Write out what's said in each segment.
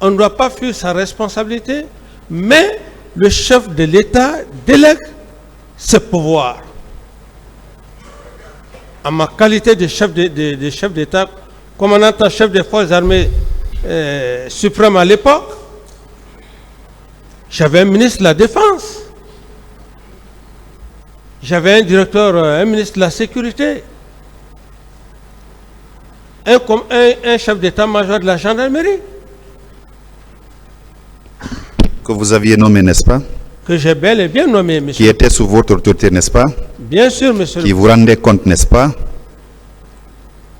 on ne doit pas fuir sa responsabilité, mais le chef de l'État délègue ses pouvoirs. En ma qualité de chef d'État, commandant en chef des forces armées suprêmes à l'époque, j'avais un ministre de la Défense, j'avais un directeur, un ministre de la Sécurité, un chef d'état-major de la gendarmerie. Que vous aviez nommé, n'est-ce pas? Que j'ai bel et bien nommé, monsieur. Qui était sous votre autorité, n'est-ce pas? Bien sûr, monsieur. Qui vous rendait compte, n'est-ce pas?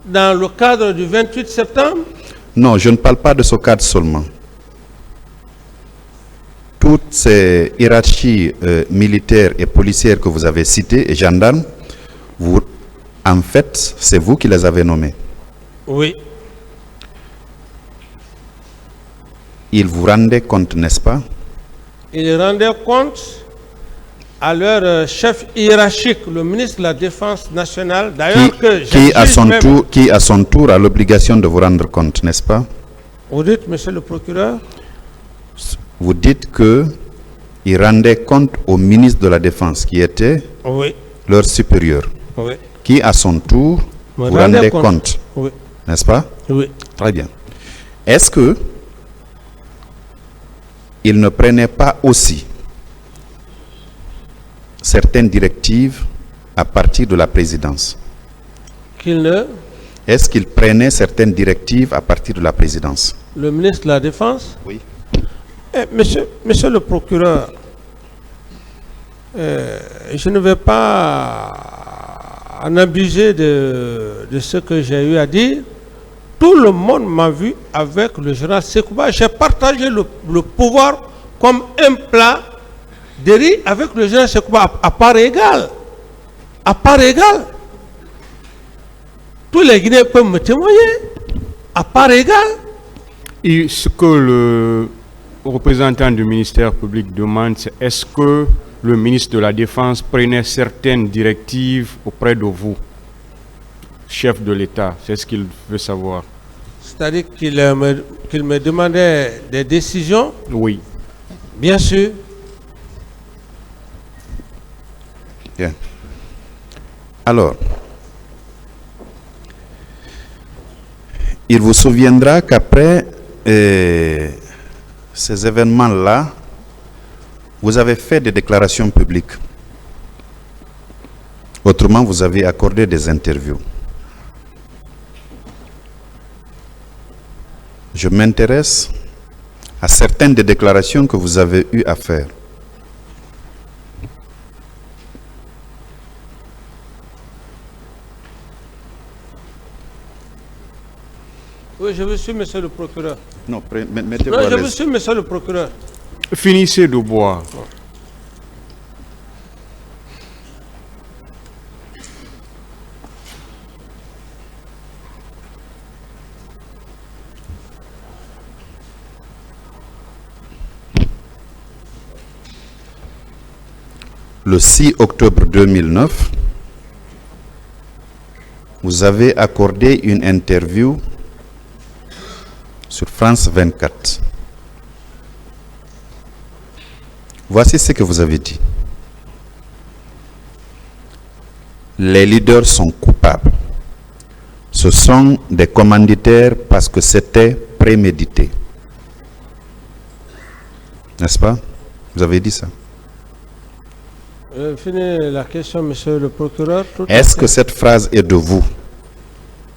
Dans le cadre du 28 septembre? Non, je ne parle pas de ce cadre seulement. Toutes ces hiérarchies militaires et policières que vous avez citées, et gendarmes, en fait, c'est vous qui les avez nommées. Oui. Ils vous rendaient compte, n'est-ce pas? Ils rendaient compte à leur chef hiérarchique, le ministre de la Défense nationale, d'ailleurs qui à son tour a l'obligation de vous rendre compte, n'est-ce pas? Vous dites, monsieur le procureur? Vous dites qu'ils rendaient compte au ministre de la Défense, qui était leur supérieur, qui à son tour vous rendait compte, n'est-ce pas? Oui. Très bien. Est-ce que il ne prenait pas aussi certaines directives à partir de la présidence? Est-ce qu'il prenait certaines directives à partir de la présidence? Le ministre de la Défense? Oui. Monsieur le procureur, je ne vais pas en abuser de ce que j'ai eu à dire. Tout le monde m'a vu avec le général Sekouba. J'ai partagé le pouvoir comme un plat de riz avec le général Sekouba à part égale. À part égale. Tous les Guinéens peuvent me témoigner. À part égale. Et ce que le représentant du ministère public demande, c'est est-ce que le ministre de la Défense prenait certaines directives auprès de vous, chef de l'État? C'est ce qu'il veut savoir. C'est-à-dire qu'il me demandait des décisions? Oui. Bien sûr. Bien. Alors, il vous souviendra qu'après ces événements-là, vous avez fait des déclarations publiques. Autrement, vous avez accordé des interviews. Je m'intéresse à certaines des déclarations que vous avez eu à faire. Oui, je vous suis, monsieur le procureur. Non, mettez-vous à l'aise. Je vous suis, monsieur le procureur. Finissez de boire. Le 6 octobre 2009, vous avez accordé une interview sur France 24. Voici ce que vous avez dit. Les leaders sont coupables. Ce sont des commanditaires parce que c'était prémédité. N'est-ce pas? Vous avez dit ça. Finis la question, monsieur le procureur. Est-ce que cette phrase est de vous?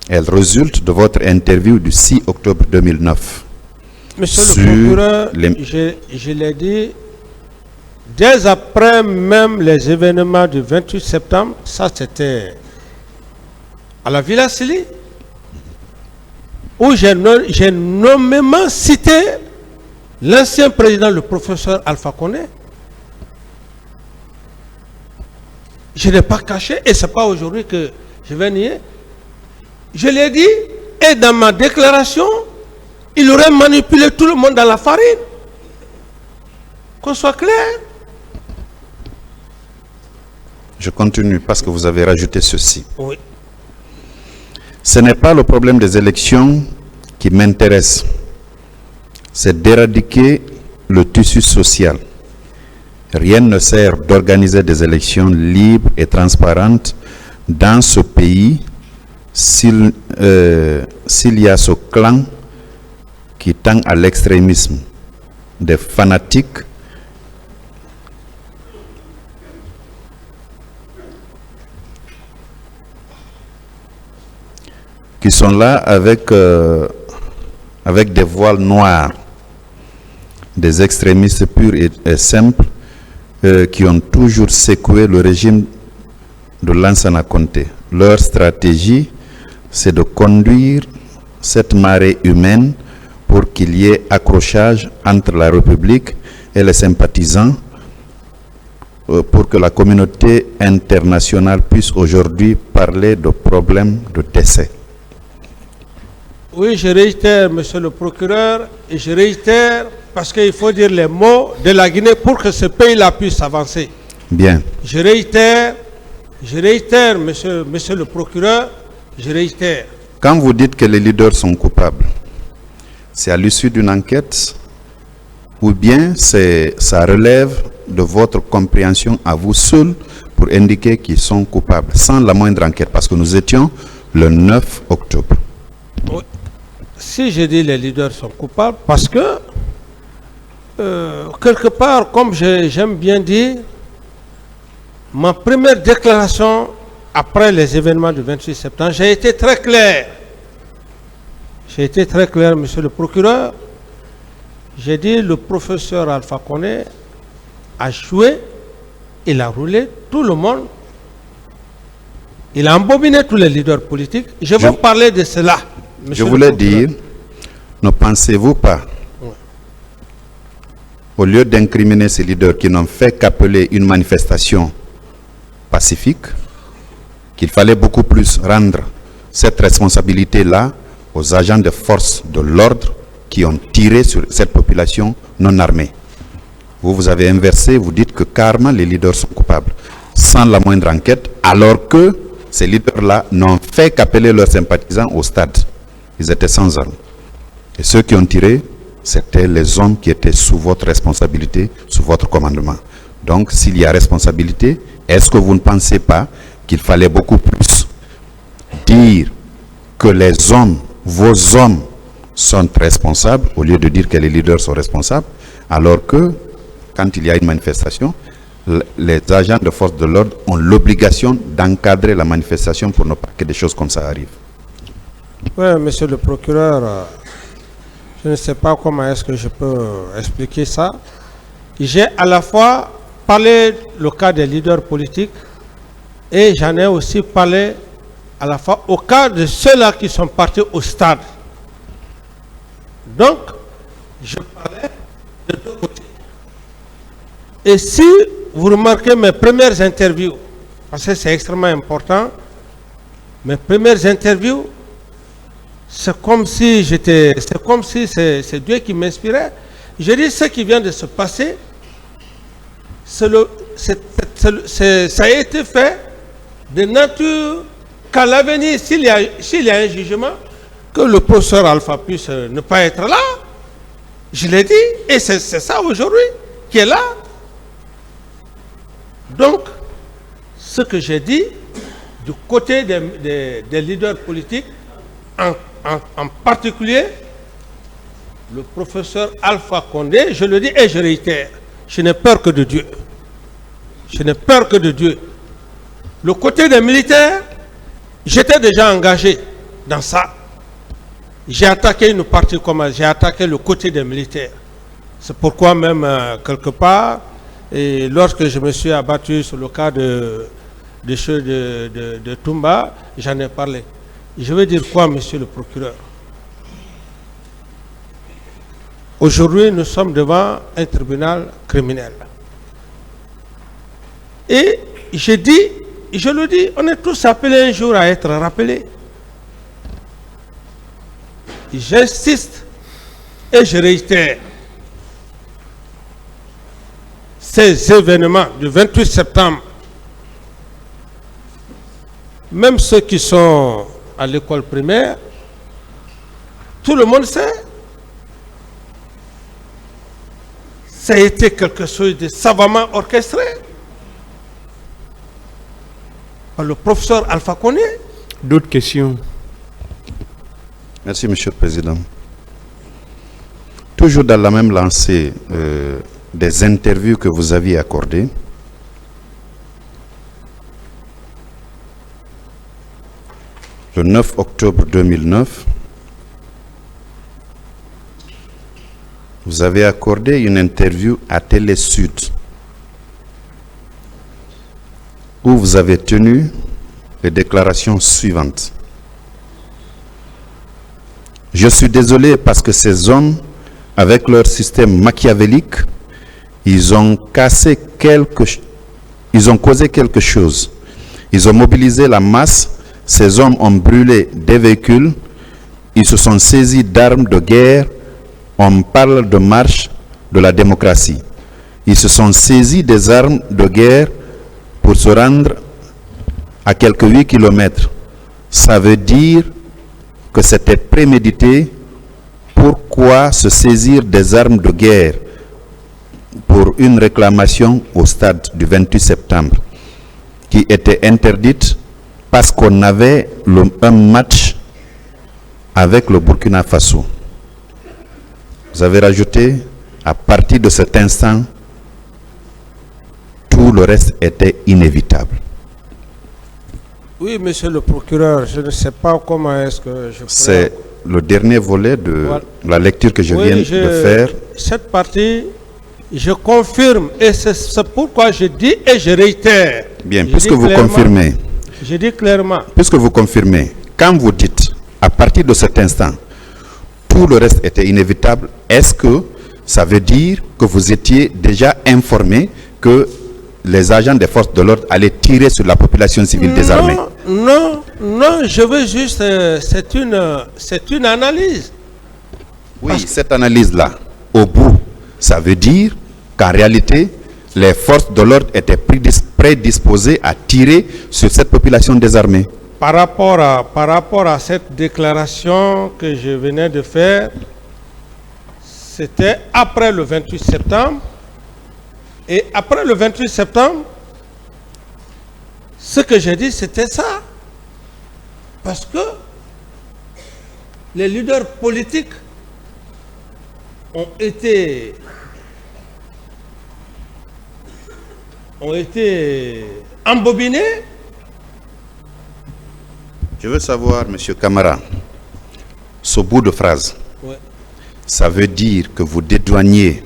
Elle résulte de votre interview du 6 octobre 2009. Monsieur le procureur, je l'ai dit, dès après même les événements du 28 septembre, ça c'était à la Villa Sili, où j'ai nommément cité l'ancien président, le professeur Alpha Condé. Je n'ai pas caché, et ce n'est pas aujourd'hui que je vais nier. Je l'ai dit, et dans ma déclaration, il aurait manipulé tout le monde dans la farine. Qu'on soit clair. Je continue parce que vous avez rajouté ceci. Oui. Ce n'est pas le problème des élections qui m'intéresse. c'est d'éradiquer le tissu social. Rien ne sert d'organiser des élections libres et transparentes dans ce pays s'il y a ce clan qui tend à l'extrémisme, des fanatiques qui sont là avec des voiles noirs, des extrémistes purs et simples qui ont toujours secoué le régime de Lansana Conté. Leur stratégie, c'est de conduire cette marée humaine pour qu'il y ait accrochage entre la République et les sympathisants pour que la communauté internationale puisse aujourd'hui parler de problèmes de décès. Oui, je réitère, monsieur le procureur, et je réitère parce qu'il faut dire les mots de la Guinée pour que ce pays-là puisse avancer. Bien. Je réitère, monsieur le procureur, je réitère. Quand vous dites que les leaders sont coupables, c'est à l'issue d'une enquête ou bien ça relève de votre compréhension à vous seul pour indiquer qu'ils sont coupables, sans la moindre enquête, parce que nous étions le 9 octobre. Oui. Si je dis les leaders sont coupables, parce que quelque part, comme j'aime bien dire, ma première déclaration après les événements du 28 septembre, j'ai été très clair. J'ai été très clair, monsieur le procureur. J'ai dit le professeur Alpha Condé a joué, il a roulé tout le monde, il a embobiné tous les leaders politiques. Je veux parler de cela. Je voulais dire, ne pensez-vous pas, au lieu d'incriminer ces leaders qui n'ont fait qu'appeler une manifestation pacifique, qu'il fallait beaucoup plus rendre cette responsabilité-là aux agents de force de l'ordre qui ont tiré sur cette population non armée. Vous avez inversé, vous dites que carrément les leaders sont coupables, sans la moindre enquête, alors que ces leaders-là n'ont fait qu'appeler leurs sympathisants au stade. Ils étaient sans armes. Et ceux qui ont tiré, c'était les hommes qui étaient sous votre responsabilité, sous votre commandement. Donc, s'il y a responsabilité, est-ce que vous ne pensez pas qu'il fallait beaucoup plus dire que les hommes, vos hommes, sont responsables, au lieu de dire que les leaders sont responsables, alors que, quand il y a une manifestation, les agents de force de l'ordre ont l'obligation d'encadrer la manifestation pour ne pas que des choses comme ça arrivent. Oui, monsieur le procureur, je ne sais pas comment est-ce que je peux expliquer ça. J'ai à la fois parlé le cas des leaders politiques et j'en ai aussi parlé à la fois au cas de ceux-là qui sont partis au stade. Donc, je parlais de deux côtés. Et si vous remarquez mes premières interviews, parce que c'est extrêmement important, mes premières interviews, c'est comme si c'est Dieu qui m'inspirait. Je dis ce qui vient de se passer, ça a été fait de nature qu'à l'avenir, s'il y a un jugement, que le professeur Alpha puisse ne pas être là. Je l'ai dit, et c'est ça aujourd'hui qui est là. Donc, ce que j'ai dit, du côté des leaders politiques, en particulier, le professeur Alpha Condé, je le dis et je réitère, je n'ai peur que de Dieu. Je n'ai peur que de Dieu. Le côté des militaires, j'étais déjà engagé dans ça. J'ai attaqué une partie comme j'ai attaqué le côté des militaires. C'est pourquoi même, quelque part, et lorsque je me suis abattu sur le cas de Toumba, j'en ai parlé. Je veux dire quoi, monsieur le procureur? Aujourd'hui, nous sommes devant un tribunal criminel. Et je dis, je le dis, on est tous appelés un jour à être rappelés. J'insiste et je réitère. Ces événements du 28 septembre, même ceux qui sont à l'école primaire, tout le monde sait. Ça a été quelque chose de savamment orchestré par le professeur Alpha Koné. D'autres questions? Merci, Monsieur le Président. Toujours dans la même lancée des interviews que vous aviez accordées, le 9 octobre 2009, vous avez accordé une interview à Télé Sud où vous avez tenu les déclarations suivantes. Je suis désolé parce que ces hommes, avec leur système machiavélique, ils ont causé quelque chose. Ils ont mobilisé la masse. Ces hommes ont brûlé des véhicules. Ils se sont saisis d'armes de guerre. On parle de marche de la démocratie. Ils se sont saisis des armes de guerre pour se rendre à quelques 8 kilomètres. Ça veut dire que c'était prémédité. Pourquoi se saisir des armes de guerre pour une réclamation au stade du 28 septembre qui était interdite parce qu'on avait un match avec le Burkina Faso? Vous avez rajouté, à partir de cet instant, tout le reste était inévitable. Oui, monsieur le procureur, je ne sais pas comment est-ce que je pourrais... C'est le dernier volet de la lecture que je viens de faire. Cette partie, je confirme, et c'est pourquoi je dis et je réitère. Bien, puisque vous confirmez. Je dis clairement. Puisque vous confirmez, quand vous dites, à partir de cet instant, tout le reste était inévitable, est-ce que ça veut dire que vous étiez déjà informé que les agents des forces de l'ordre allaient tirer sur la population civile désarmée? Non, je veux juste, c'est une analyse. Oui, cette analyse-là, au bout, ça veut dire qu'en réalité, les forces de l'ordre étaient prédisposées à tirer sur cette population désarmée. Par rapport à cette déclaration que je venais de faire, c'était après le 28 septembre. Et après le 28 septembre, ce que j'ai dit, c'était ça. Parce que les leaders politiques ont été embobinés. Je veux savoir, Monsieur Camara, ce bout de phrase, ça veut dire que vous dédouaniez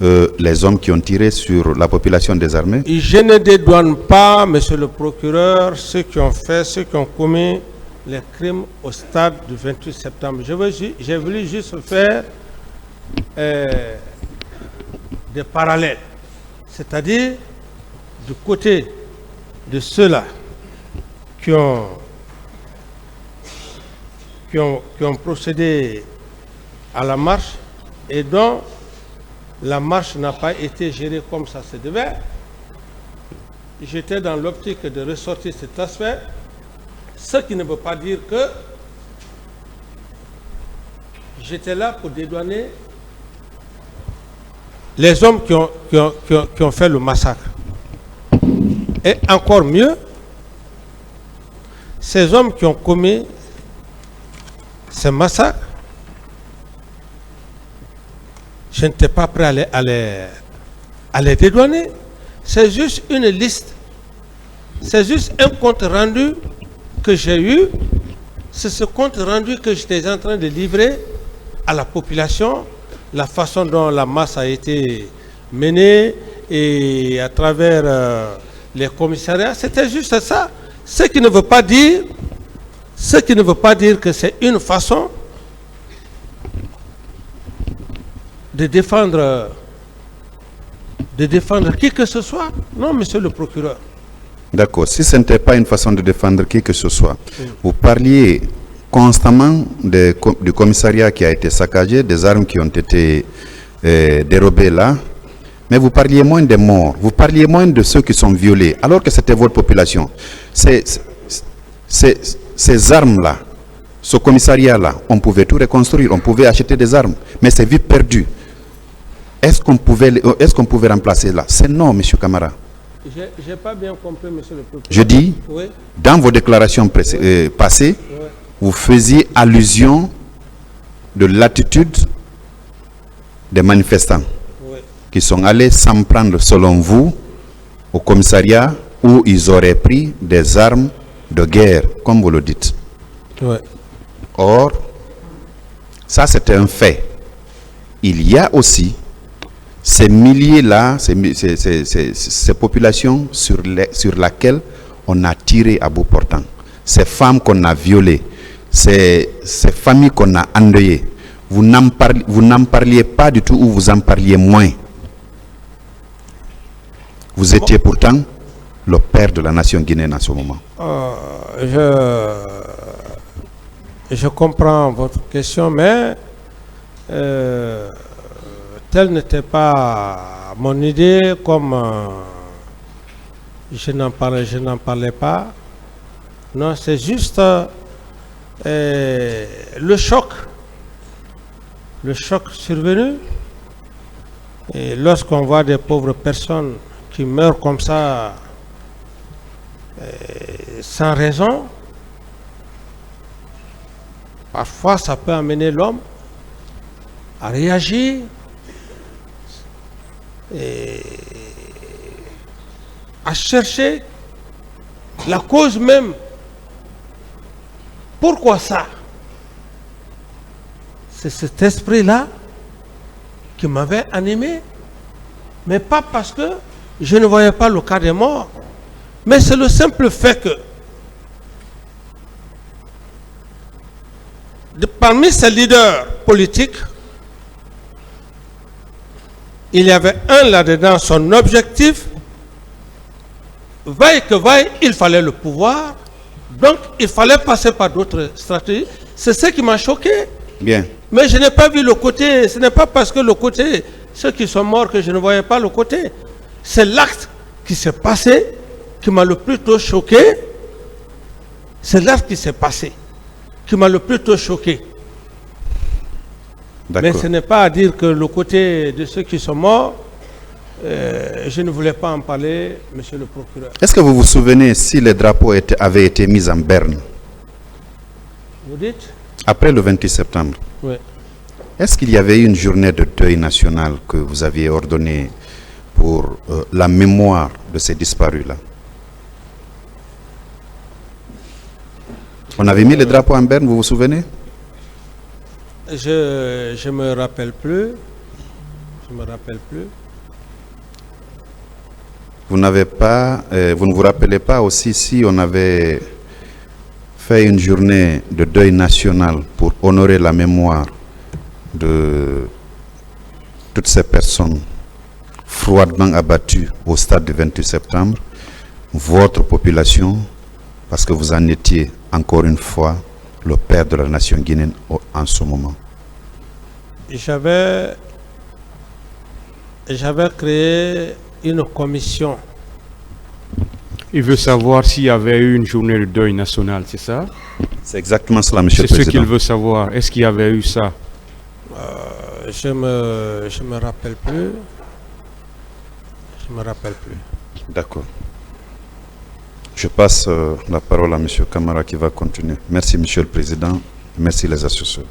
les hommes qui ont tiré sur la population désarmée? Je ne dédouane pas, monsieur le procureur, ceux qui ont commis les crimes au stade du 28 septembre. J'ai voulu juste faire des parallèles. C'est-à-dire, du côté de ceux-là qui ont procédé à la marche et dont la marche n'a pas été gérée comme ça se devait. J'étais dans l'optique de ressortir cet aspect, ce qui ne veut pas dire que j'étais là pour dédouaner les hommes qui ont fait le massacre. Et encore mieux, ces hommes qui ont commis ces massacres, je n'étais pas prêt à les dédouaner. C'est juste une liste. C'est juste un compte rendu que j'ai eu. C'est ce compte rendu que j'étais en train de livrer à la population, la façon dont la masse a été menée et à travers les commissariats. C'était juste ça. Ce qui ne veut pas dire que c'est une façon de défendre qui que ce soit. Non, monsieur le procureur. D'accord. Si ce n'était pas une façon de défendre qui que ce soit, vous parliez constamment du commissariat qui a été saccagé, des armes qui ont été dérobées là, mais vous parliez moins des morts, vous parliez moins de ceux qui sont violés, alors que c'était votre population. Ces armes-là, ce commissariat-là, on pouvait tout reconstruire, on pouvait acheter des armes, mais c'est vite perdu. est-ce qu'on pouvait remplacer là? C'est non, M. Camara. Je n'ai pas bien compris, monsieur le procureur. Je dis, oui. Dans vos déclarations passées, oui, vous faisiez allusion de l'attitude des manifestants, oui, qui sont allés s'en prendre, selon vous, au commissariat où ils auraient pris des armes de guerre, comme vous le dites. Oui. Or, ça c'est un fait. Il y a aussi ces milliers-là, ces populations sur lesquelles on a tiré à bout portant, ces femmes qu'on a violées, ces familles qu'on a endeuillées. Vous n'en parliez pas du tout, ou vous en parliez moins. Vous étiez pourtant le père de la nation guinéenne en ce moment. Je comprends votre question, mais telle n'était pas mon idée, comme je n'en parlais pas. Non, c'est juste le choc survenu. Et lorsqu'on voit des pauvres personnes qui meurent comme ça, sans raison, parfois ça peut amener l'homme à réagir et à chercher la cause même. Pourquoi ça? C'est cet esprit-là qui m'avait animé, mais pas parce que je ne voyais pas le cas des morts, mais c'est le simple fait que parmi ces leaders politiques, il y avait un là-dedans, son objectif, vaille que vaille, il fallait le pouvoir, donc il fallait passer par d'autres stratégies. C'est ce qui m'a choqué. Bien. Mais je n'ai pas vu le côté, ce n'est pas parce que le côté, ceux qui sont morts, que je ne voyais pas le côté. C'est l'acte qui s'est passé qui m'a le plus tôt choqué. C'est l'acte qui s'est passé qui m'a le plus tôt choqué. Mais ce n'est pas à dire que le côté de ceux qui sont morts, je ne voulais pas en parler, monsieur le procureur. Est-ce que vous vous souvenez si les drapeaux avaient été mis en berne? Vous dites? Après le 28 septembre. Oui. Est-ce qu'il y avait une journée de deuil national que vous aviez ordonnée pour la mémoire de ces disparus-là? On avait mis les drapeaux en berne, vous vous souvenez? Je me rappelle plus. Je me rappelle plus. Vous ne vous rappelez pas aussi si on avait fait une journée de deuil national pour honorer la mémoire de toutes ces personnes froidement abattues au stade du 28 septembre, votre population, parce que vous en étiez encore une fois le père de la nation guinéenne en ce moment? J'avais créé une commission. Il veut savoir s'il y avait eu une journée de deuil national, c'est ça? C'est exactement cela, monsieur le Président. C'est ce qu'il veut savoir. Est-ce qu'il y avait eu ça? Je me rappelle plus. Je me rappelle plus. D'accord. Je passe la parole à monsieur Camara qui va continuer. Merci, monsieur le Président. Merci les associés.